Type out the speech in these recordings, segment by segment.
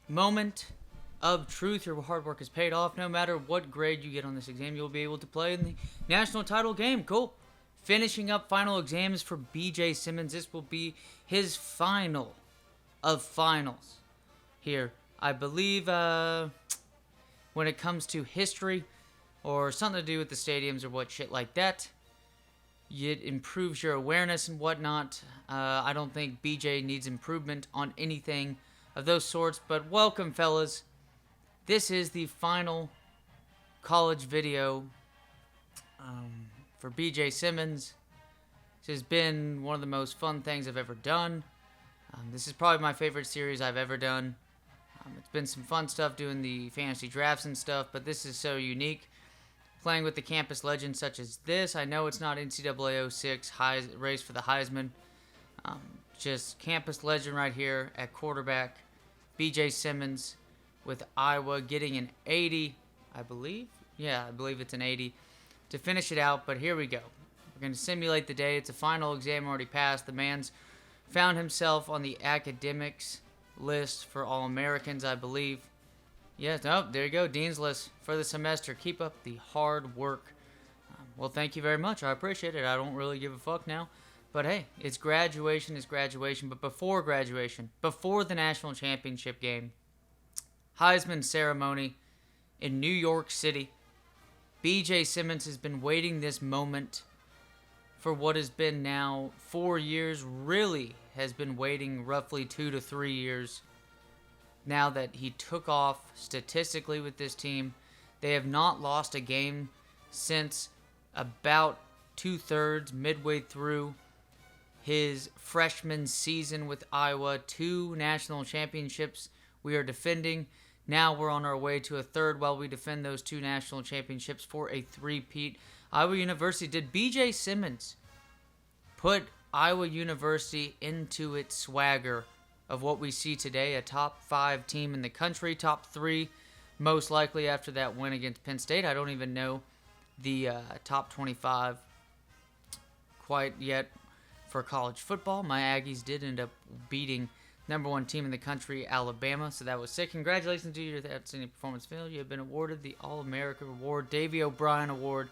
moment of truth. Your hard work is paid off. No matter what grade you get on this exam, you'll be able to play in the national title game. Cool. Finishing up final exams for BJ Simmons. This will be his final of finals here. I believe when it comes to history or something to do with the stadiums or what shit like that, it improves your awareness and whatnot. I don't think BJ needs improvement on anything of those sorts, but welcome, fellas. This is the final college video for BJ Simmons. This has been one of the most fun things I've ever done. This is probably my favorite series I've ever done. It's been some fun stuff doing the fantasy drafts and stuff, but this is so unique. Playing with the campus legends such as this. I know it's not NCAA 06 race for the Heisman. Just campus legend right here at quarterback. BJ Simmons with Iowa getting an 80, I believe. Yeah, I believe it's an 80 to finish it out, but here we go. We're going to simulate the day. It's a final exam already passed. The man's found himself on the academics list for All-Americans, I believe. Yes, oh, there you go. Dean's List for the semester. Keep up the hard work. Well, thank you very much. I appreciate it. I don't really give a fuck now. But hey, it's graduation. But before graduation, before the national championship game, Heisman Ceremony in New York City, BJ Simmons has been waiting this moment for what has been now 4 years. Really has been waiting roughly 2 to 3 years. Now that he took off statistically with this team, they have not lost a game since about 2/3, midway through his freshman season with Iowa. 2 national championships we are defending. Now we're on our way to a third while we defend those 2 national championships for a three-peat. Iowa University, did BJ Simmons put Iowa University into its swagger of what we see today, a top 5 team in the country, top 3 most likely after that win against Penn State? I don't even know the top 25 quite yet for college football. My Aggies did end up beating number 1 team in the country, Alabama, so that was sick. Congratulations to your outstanding performance, Phil. You have been awarded the All-America Award, Davey O'Brien Award,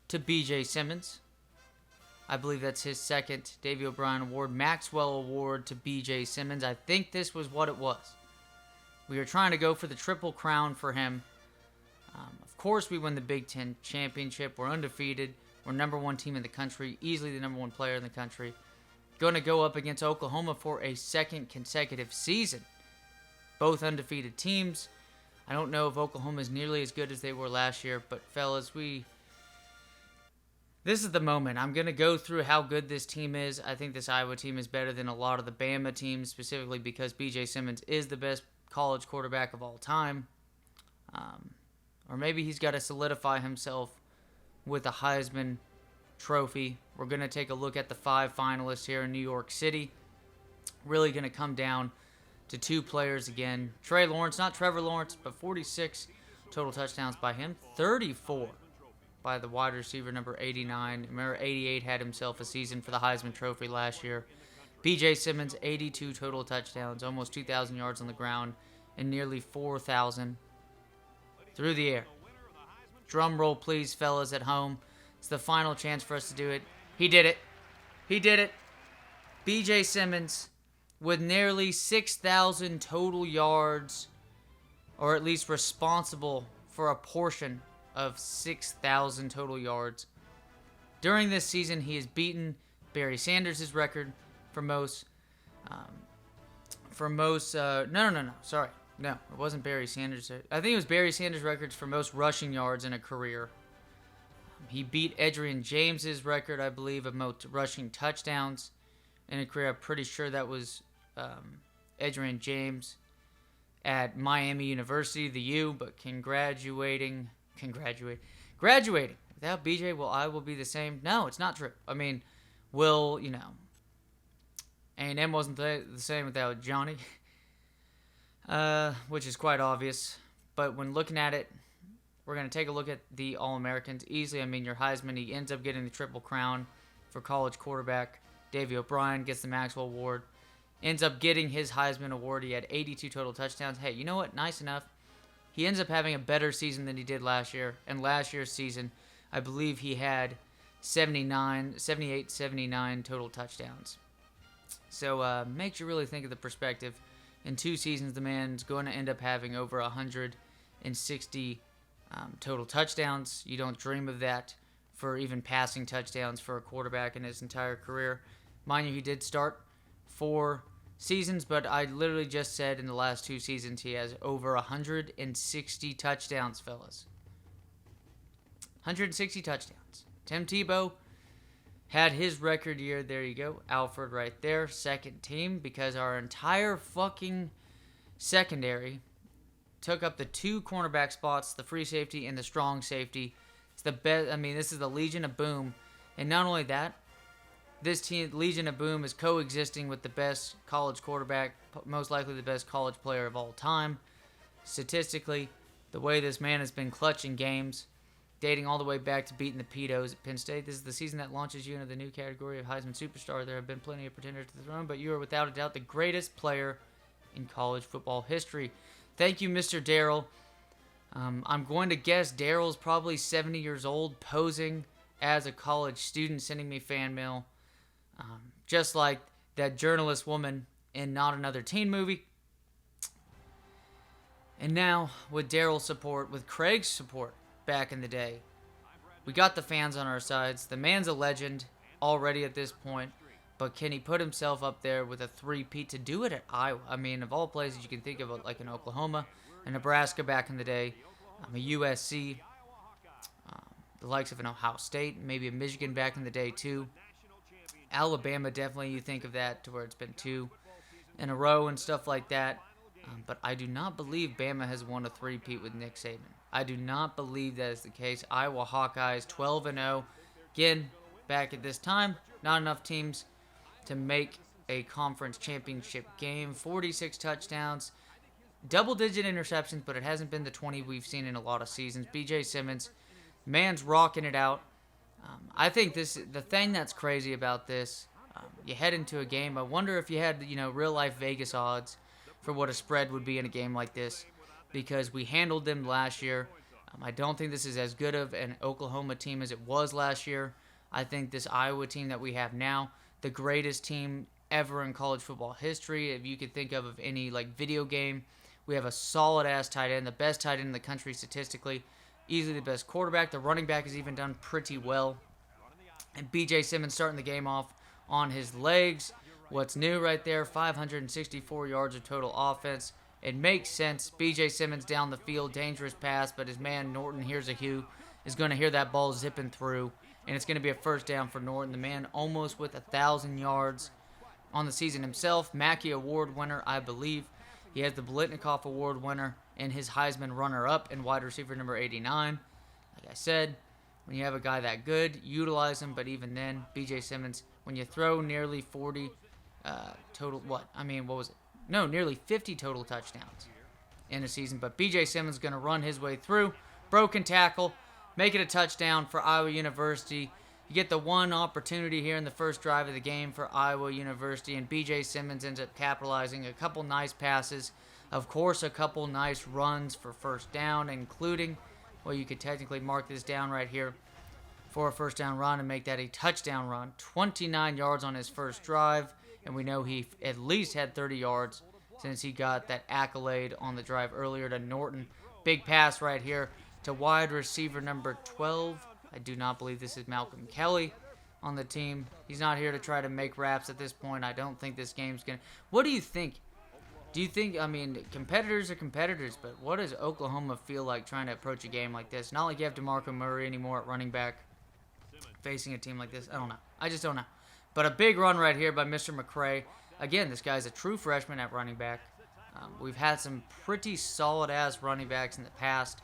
to BJ Simmons. I believe that's his second Davey O'Brien Award. Maxwell Award to BJ Simmons. I think this was what it was. We were trying to go for the triple crown for him. Of course, we win the Big Ten championship. We're undefeated. We're number 1 team in the country. Easily the number 1 player in the country. Going to go up against Oklahoma for a second consecutive season. Both undefeated teams. I don't know if Oklahoma is nearly as good as they were last year, but fellas, this is the moment. I'm going to go through how good this team is. I think this Iowa team is better than a lot of the Bama teams, specifically because BJ Simmons is the best college quarterback of all time. Or maybe he's got to solidify himself with a Heisman Trophy. We're going to take a look at the 5 finalists here in New York City. Really going to come down to 2 players again. Trey Lawrence, not Trevor Lawrence, but 46 total touchdowns by him. 34 by the wide receiver number 89. Remember, 88 had himself a season for the Heisman Trophy last year. BJ Simmons, 82 total touchdowns, almost 2,000 yards on the ground, and nearly 4,000 through the air. Drum roll, please, fellas at home. It's the final chance for us to do it. He did it. He did it. BJ Simmons with nearly 6,000 total yards, or at least responsible for a portion of 6,000 total yards. During this season, he has beaten Barry Sanders' record for most. No, it wasn't Barry Sanders. I think it was Barry Sanders' records for most rushing yards in a career. He beat Edgerrin James' record, I believe, of most rushing touchdowns in a career. I'm pretty sure that was Edgerrin James at Miami University, the U, but graduating without BJ, will I be the same? No, it's not true. I mean, A&M wasn't the same without Johnny, which is quite obvious. But when looking at it, we're going to take a look at the All-Americans. Easily, I mean, your Heisman, he ends up getting the Triple Crown for college quarterback. Davey O'Brien gets the Maxwell Award. ends up getting his Heisman Award. He had 82 total touchdowns. Hey, you know what? Nice enough. He ends up having a better season than he did last year. And last year's season, I believe he had 79 total touchdowns. So makes you really think of the perspective. In 2 seasons, the man's going to end up having over 160 total touchdowns. You don't dream of that for even passing touchdowns for a quarterback in his entire career. Mind you, he did start 4 seasons, but I literally just said in the last 2 seasons he has over 160 touchdowns, fellas. 160 touchdowns. Tim Tebow had his record year. There you go. Alfred right there. Second team, because our entire fucking secondary took up the 2 cornerback spots, the free safety and the strong safety. It's the best. I mean, this is the Legion of Boom. And not only that, this team, Legion of Boom, is coexisting with the best college quarterback, most likely the best college player of all time. Statistically, the way this man has been clutching games, dating all the way back to beating the Pedos at Penn State. This is the season that launches you into the new category of Heisman Superstar. There have been plenty of pretenders to the throne, but you are without a doubt the greatest player in college football history. Thank you, Mr. Darrell. I'm going to guess Darrell's probably 70 years old, posing as a college student, sending me fan mail. Just like that journalist woman in Not Another Teen Movie. And now, with Darrell's support, with Craig's support back in the day, we got the fans on our sides. The man's a legend already at this point, but can he put himself up there with a 3-peat to do it at Iowa? I mean, of all places you can think of, like in Oklahoma and Nebraska back in the day, a USC, the likes of an Ohio State, maybe a Michigan back in the day too. Alabama, definitely you think of that to where it's been 2 in a row and stuff like that. But I do not believe Bama has won a 3-peat with Nick Saban. I do not believe that is the case. Iowa Hawkeyes 12-0. Again, back at this time, not enough teams to make a conference championship game. 46 touchdowns, double-digit interceptions, but it hasn't been the 20 we've seen in a lot of seasons. B.J. Simmons, man's rocking it out. I think the thing that's crazy about this, you head into a game. I wonder if you had, real-life Vegas odds for what a spread would be in a game like this, because we handled them last year. I don't think this is as good of an Oklahoma team as it was last year. I think this Iowa team that we have now, the greatest team ever in college football history, if you could think of any video game. We have a solid-ass tight end, the best tight end in the country statistically, easily the best quarterback. The running back has even done pretty well. And B.J. Simmons starting the game off on his legs. What's new right there, 564 yards of total offense. It makes sense. B.J. Simmons down the field, dangerous pass, but his man Norton, here's a Hugh, is going to hear that ball zipping through, and it's going to be a first down for Norton. The man almost with 1,000 yards on the season himself. Mackey Award winner, I believe. He has the Blitnikoff Award winner and his Heisman runner-up and wide receiver number 89. Like I said, when you have a guy that good, utilize him, but even then, B.J. Simmons, when you throw nearly 40 total, nearly 50 total touchdowns in a season. But B.J. Simmons is going to run his way through. Broken tackle. Make it a touchdown for Iowa University. You get the one opportunity here in the first drive of the game for Iowa University, and B.J. Simmons ends up capitalizing. A couple nice passes. Of course, a couple nice runs for first down, including, well, you could technically mark this down right here for a first down run and make that a touchdown run. 29 yards on his first drive. And we know he at least had 30 yards since he got that accolade on the drive earlier to Norton. Big pass right here to wide receiver number 12. I do not believe this is Malcolm Kelly on the team. He's not here to try to make raps at this point. I don't think this game's going to... What do you think? Do you think, competitors are competitors, but what does Oklahoma feel like trying to approach a game like this? Not like you have DeMarco Murray anymore at running back facing a team like this. I don't know. I just don't know. But a big run right here by Mr. McCray. Again, this guy's a true freshman at running back. We've had some pretty solid-ass running backs in the past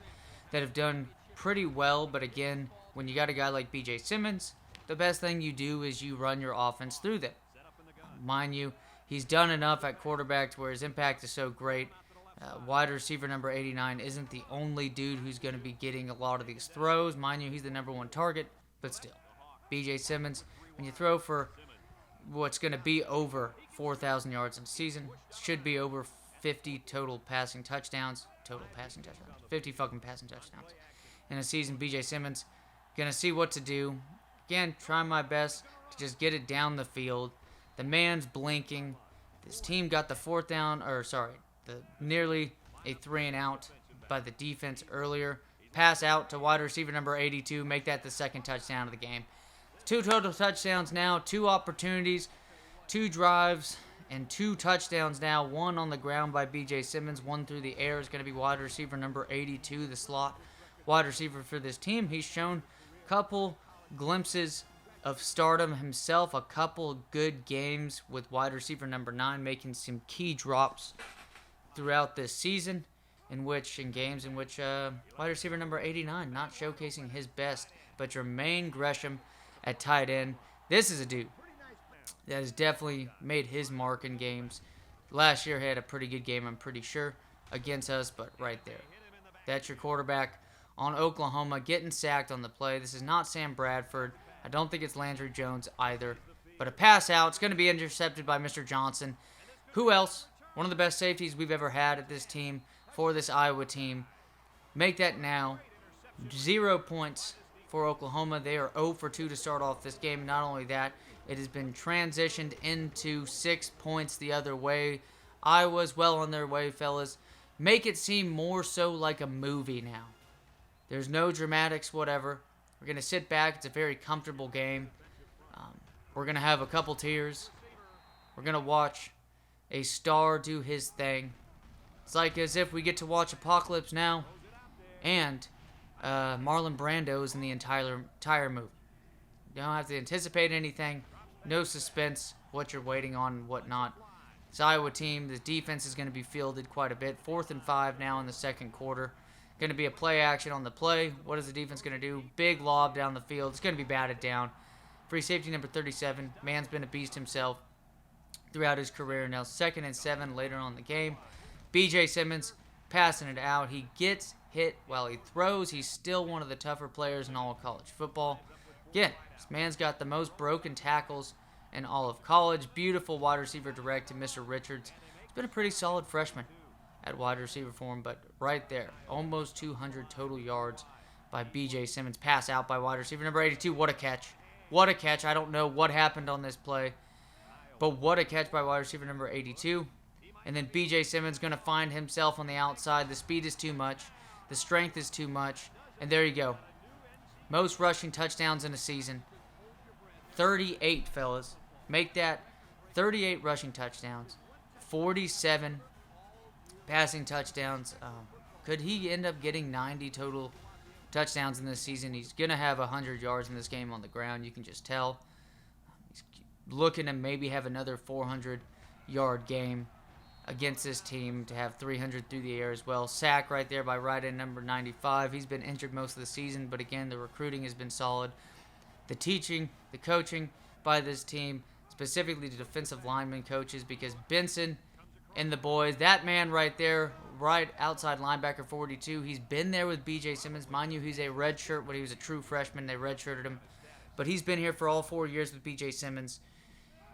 that have done pretty well. But again, when you got a guy like B.J. Simmons, the best thing you do is you run your offense through them. Mind you, he's done enough at quarterback to where his impact is so great. Wide receiver number 89 isn't the only dude who's going to be getting a lot of these throws. Mind you, he's the number 1 target, but still. B.J. Simmons, when you throw for what's going to be over 4,000 yards in the season. Should be over 50 total passing touchdowns. 50 fucking passing touchdowns in a season. BJ Simmons going to see what to do. Again, trying my best to just get it down the field. The man's blinking. This team got the nearly a 3-and-out by the defense earlier. Pass out to wide receiver number 82. Make that the second touchdown of the game. 2 total touchdowns now. 2 opportunities. 2 drives. And 2 touchdowns now. 1 on the ground by B.J. Simmons. 1 through the air is going to be wide receiver number 82, the slot wide receiver for this team. He's shown a couple glimpses of stardom himself. A couple good games with wide receiver number 9, making some key drops throughout this season. In games in which wide receiver number 89 not showcasing his best, but Jermaine Gresham at tight end. This is a dude that has definitely made his mark in games. Last year he had a pretty good game, I'm pretty sure, against us, but right there. That's your quarterback on Oklahoma, getting sacked on the play. This is not Sam Bradford. I don't think it's Landry Jones either. But a pass out. It's going to be intercepted by Mr. Johnson. Who else? One of the best safeties we've ever had at this team. For this Iowa team. Make that now 0 points for Oklahoma. They are 0 for 2 to start off this game. Not only that, it has been transitioned into 6 points the other way. Iowa's well on their way, fellas. Make it seem more so like a movie now. There's no dramatics, whatever. We're going to sit back. It's a very comfortable game. We're going to have a couple tears. We're going to watch a star do his thing. It's like as if we get to watch Apocalypse Now and Marlon Brando's in the entire movie. You don't have to anticipate anything. No suspense, what you're waiting on and whatnot. This Iowa team, the defense is going to be fielded quite a bit. 4th and 5 now in the second quarter. Going to be a play action on the play. What is the defense going to do? Big lob down the field. It's going to be batted down. Free safety number 37. Man's been a beast himself throughout his career. Now 2nd and 7 later on in the game. B.J. Simmons passing it out. He gets hit while he throws. He's still one of the tougher players in all of college football. Again, this man's got the most broken tackles in all of college. Beautiful wide receiver direct to Mr. Richards. He's been a pretty solid freshman at wide receiver for him, but right there, almost 200 total yards by B.J. Simmons. Pass out by wide receiver number 82. What a catch. What a catch. I don't know what happened on this play, but what a catch by wide receiver number 82. And then B.J. Simmons going to find himself on the outside. The speed is too much. The strength is too much. And there you go. Most rushing touchdowns in a season. 38, fellas. Make that 38 rushing touchdowns. 47 passing touchdowns. Could he end up getting 90 total touchdowns in this season? He's going to have 100 yards in this game on the ground. You can just tell. He's looking to maybe have another 400-yard game against this team, to have 300 through the air as well. Sack right there by right end number 95. He's been injured most of the season, but again, the recruiting has been solid. The teaching, the coaching by this team, specifically the defensive lineman coaches, because Benson and the boys, that man right there, right outside linebacker 42, he's been there with B.J. Simmons. Mind you, he's a redshirt. When he was a true freshman, they redshirted him. But he's been here for all 4 years with B.J. Simmons.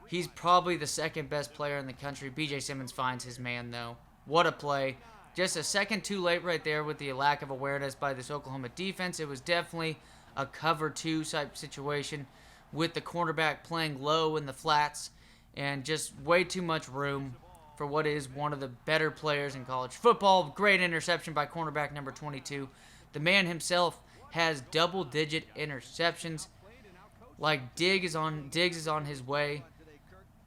He's probably the second best player in the country. B.J. Simmons finds his man, though. What a play. Just a second too late right there with the lack of awareness by this Oklahoma defense. It was definitely a cover 2 type situation with the cornerback playing low in the flats and just way too much room for what is one of the better players in college football. Great interception by cornerback number 22. The man himself has double-digit interceptions. Like Diggs is on his way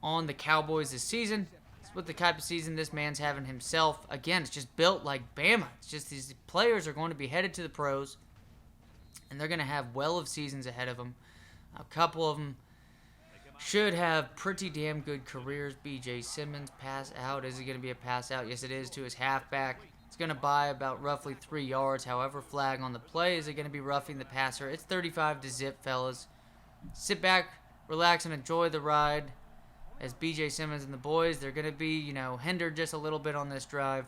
on the Cowboys this season. It's what the type of season this man's having himself. Again, it's just built like Bama. It's just these players are going to be headed to the pros, and they're going to have well of seasons ahead of them. A couple of them should have pretty damn good careers. B.J. Simmons, pass out. Is it going to be a pass out? Yes, it is, to his halfback. It's going to buy about roughly 3 yards. However, flag on the play. Is it going to be roughing the passer? It's 35 to zip, fellas. Sit back, relax, and enjoy the ride. As B.J. Simmons and the boys, they're going to be, hindered just a little bit on this drive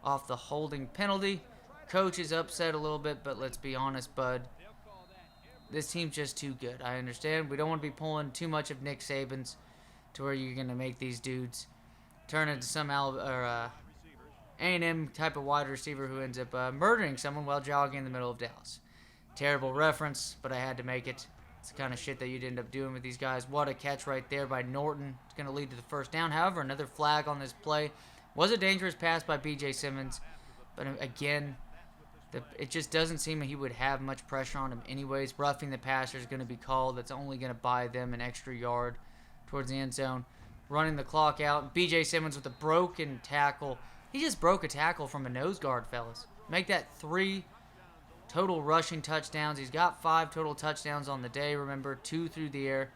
off the holding penalty. Coach is upset a little bit, but let's be honest, bud. This team's just too good. I understand. We don't want to be pulling too much of Nick Saban's to where you're going to make these dudes turn into some A&M type of wide receiver who ends up murdering someone while jogging in the middle of Dallas. Terrible reference, but I had to make it. It's the kind of shit that you'd end up doing with these guys. What a catch right there by Norton. It's going to lead to the first down. However, another flag on this play. Was a dangerous pass by B.J. Simmons, but again, it just doesn't seem he would have much pressure on him anyways. Roughing the passer is going to be called. That's only going to buy them an extra yard towards the end zone. Running the clock out. B.J. Simmons with a broken tackle. He just broke a tackle from a nose guard, fellas. Make that 3 total rushing touchdowns. He's got 5 total touchdowns on the day. Remember, 2 through the air.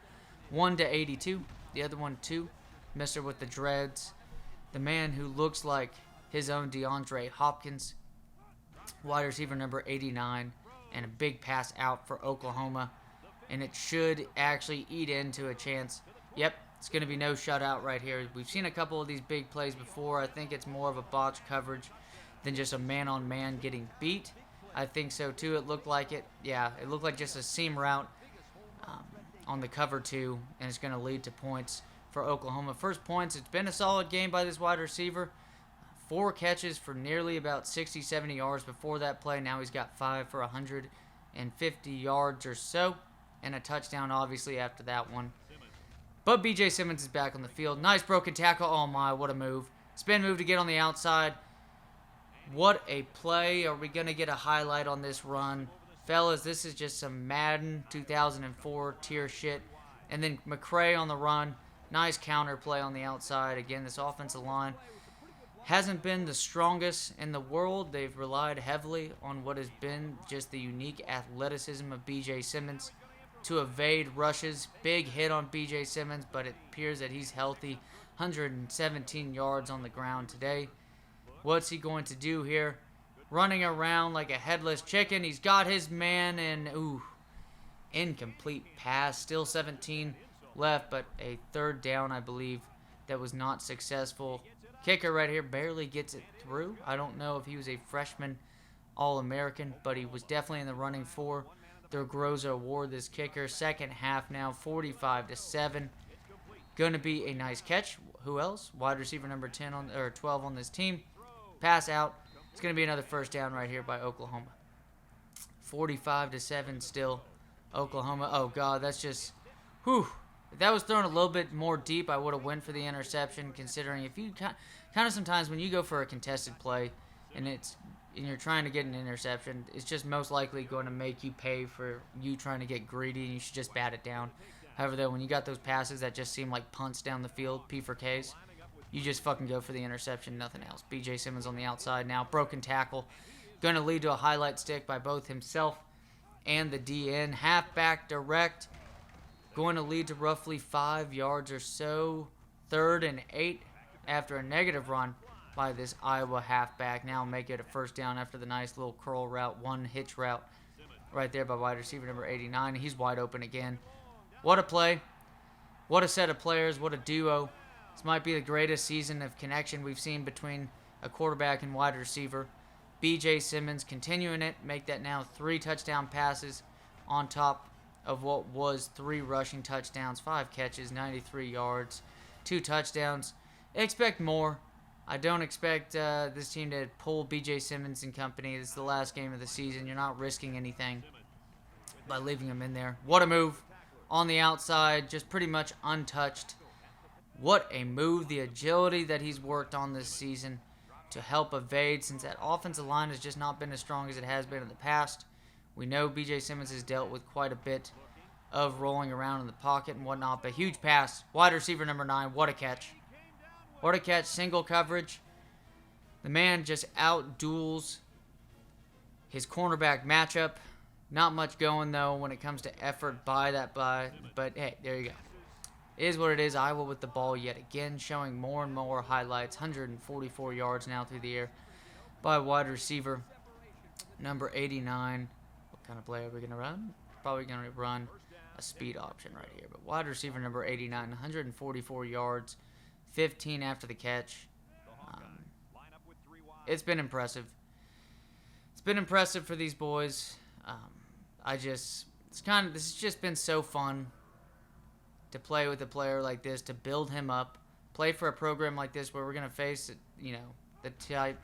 1 to 82. The other one, 2. Mister with the dreads. The man who looks like his own DeAndre Hopkins. Wide receiver number 89. And a big pass out for Oklahoma. And it should actually eat into a chance. Yep, it's going to be no shutout right here. We've seen a couple of these big plays before. I think it's more of a botch coverage than just a man-on-man getting beat. I think so, too. It looked like it. Yeah, it looked like just a seam route on the cover 2, and it's going to lead to points for Oklahoma. First points, it's been a solid game by this wide receiver. 4 catches for nearly about 60, 70 yards before that play. Now he's got 5 for 150 yards or so, and a touchdown, obviously, after that one. But B.J. Simmons is back on the field. Nice broken tackle. Oh, my, what a move. Spin move to get on the outside. What a play. Are we going to get a highlight on this run? Fellas, this is just some Madden 2004 tier shit. And then McCray on the run. Nice counter play on the outside. Again, this offensive line hasn't been the strongest in the world. They've relied heavily on what has been just the unique athleticism of B.J. Simmons to evade rushes. Big hit on B.J. Simmons, but it appears that he's healthy. 117 yards on the ground today. What's he going to do here? Running around like a headless chicken. He's got his man, and incomplete pass. Still 17 left, but a third down, I believe, that was not successful. Kicker right here barely gets it through. I don't know if he was a freshman All-American, but he was definitely in the running for the Groza Award, this kicker. Second half now, 45-7. Going to be a nice catch. Who else? Wide receiver number 10 or 12 on this team. Pass out. It's going to be another first down right here by Oklahoma. 45-7 still. Oklahoma. Oh, God, that's just... Whew. If that was thrown a little bit more deep, I would have went for the interception, considering if you kind of sometimes when you go for a contested play and you're trying to get an interception, it's just most likely going to make you pay for you trying to get greedy, and you should just bat it down. However, though, when you got those passes that just seem like punts down the field, P for Ks, you just fucking go for the interception, nothing else. B.J. Simmons on the outside now. Broken tackle. Going to lead to a highlight stick by both himself and the DN. Halfback direct. Going to lead to roughly 5 yards or so. 3rd and 8 after a negative run by this Iowa halfback. Now make it a first down after the nice little curl route, one hitch route right there by wide receiver number 89. He's wide open again. What a play. What a set of players. What a duo. This might be the greatest season of connection we've seen between a quarterback and wide receiver. B.J. Simmons continuing it. Make that now 3 touchdown passes on top of what was 3 rushing touchdowns, 5 catches, 93 yards, 2 touchdowns. Expect more. I don't expect this team to pull B.J. Simmons and company. This is the last game of the season. You're not risking anything by leaving him in there. What a move on the outside, just pretty much untouched. What a move. The agility that he's worked on this season to help evade, since that offensive line has just not been as strong as it has been in the past. We know B.J. Simmons has dealt with quite a bit of rolling around in the pocket and whatnot, but huge pass. Wide receiver number 9, what a catch. What a catch, single coverage. The man just out-duels his cornerback matchup. Not much going, though, when it comes to effort but hey, there you go. It is what it is. Iowa with the ball yet again, showing more and more highlights. 144 yards now through the air by wide receiver number 89. What kind of play are we going to run? Probably going to run a speed option right here. But wide receiver number 89, 144 yards, 15 after the catch. It's been impressive. It's been impressive for these boys. This has just been so fun to play with a player like this, to build him up, play for a program like this where we're going to face, the type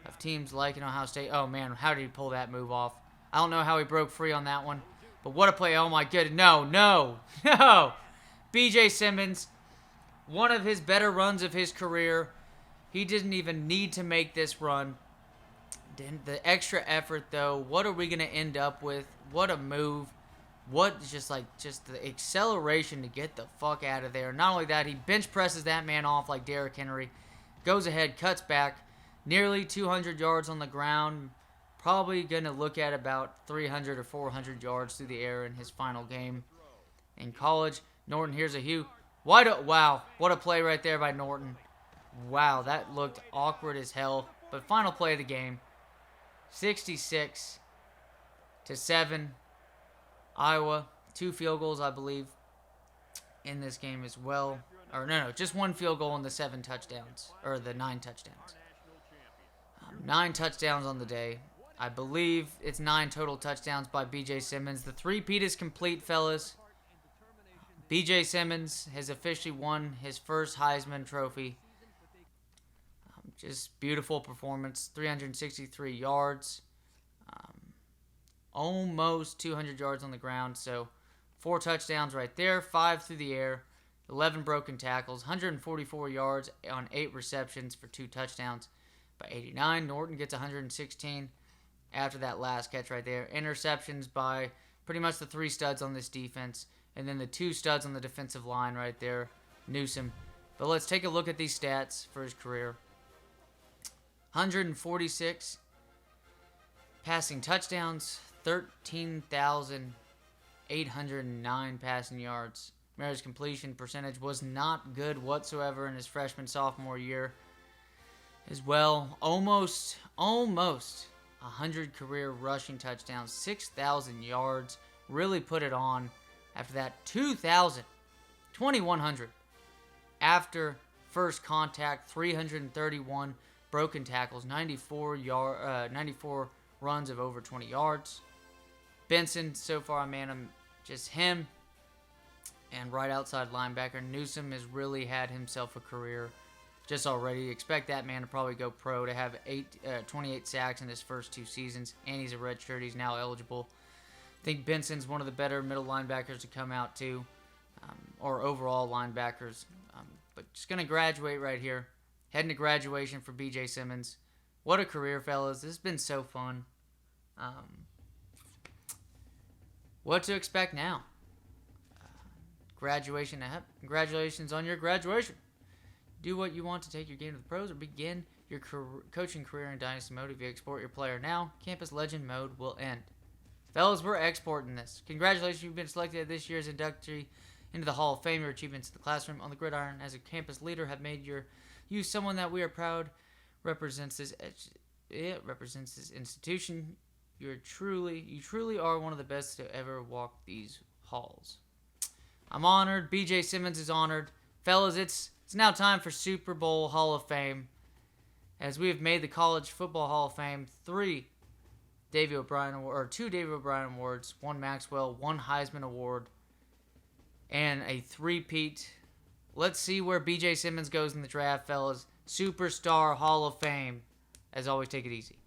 of teams like Ohio State. Oh, man, how did he pull that move off? I don't know how he broke free on that one, but what a play. Oh, my goodness. No. B.J. Simmons, one of his better runs of his career. He didn't even need to make this run. The extra effort, though, what are we going to end up with? What a move. What, just the acceleration to get the fuck out of there. Not only that, he bench presses that man off like Derrick Henry. Goes ahead, cuts back. Nearly 200 yards on the ground. Probably going to look at about 300 or 400 yards through the air in his final game in college. Norton, here's a Hugh. Wow, what a play right there by Norton. Wow, that looked awkward as hell. But final play of the game. 66-7. Iowa, 2 field goals, I believe, in this game as well. Or no, just 1 field goal in the 7 touchdowns, or the 9 touchdowns. 9 touchdowns on the day. I believe it's 9 total touchdowns by B.J. Simmons. The three-peat is complete, fellas. B.J. Simmons has officially won his first Heisman Trophy. Just beautiful performance. 363 yards. Almost 200 yards on the ground. So 4 touchdowns right there. 5 through the air. 11 broken tackles. 144 yards on 8 receptions for 2 touchdowns by 89. Norton gets 116 after that last catch right there. Interceptions by pretty much the 3 studs on this defense. And then the 2 studs on the defensive line right there. Newsome. But let's take a look at these stats for his career. 146 passing touchdowns, 13,809 passing yards. His completion percentage was not good whatsoever in his freshman sophomore year as well. Almost 100 career rushing touchdowns, 6,000 yards. Really put it on after that. 2,100 after first contact. 331 broken tackles, 94 runs of over 20 yards. Benson, so far, man, just him and right outside linebacker. Newsome has really had himself a career just already. Expect that man to probably go pro, to have 28 sacks in his first 2 seasons, and he's a redshirt. He's now eligible. I think Benson's one of the better middle linebackers to come out too, or overall linebackers. But just going to graduate right here. Heading to graduation for B.J. Simmons. What a career, fellas. This has been so fun. What to expect now? Graduation. Congratulations on your graduation. Do what you want to take your game to the pros or begin your coaching career in Dynasty Mode. If you export your player now, Campus Legend Mode will end. Fellas, we're exporting this. Congratulations, you've been selected as this year's inductee into the Hall of Fame. Your achievements in the classroom on the gridiron as a campus leader have made you someone that we are proud represents this institution. You truly are one of the best to ever walk these halls. I'm honored. B.J. Simmons is honored. Fellas, it's now time for Super Bowl Hall of Fame, as we have made the College Football Hall of Fame 2 David O'Brien Awards, 1 Maxwell, 1 Heisman Award, and a 3-peat. Let's see where B.J. Simmons goes in the draft, fellas. Superstar Hall of Fame. As always, take it easy.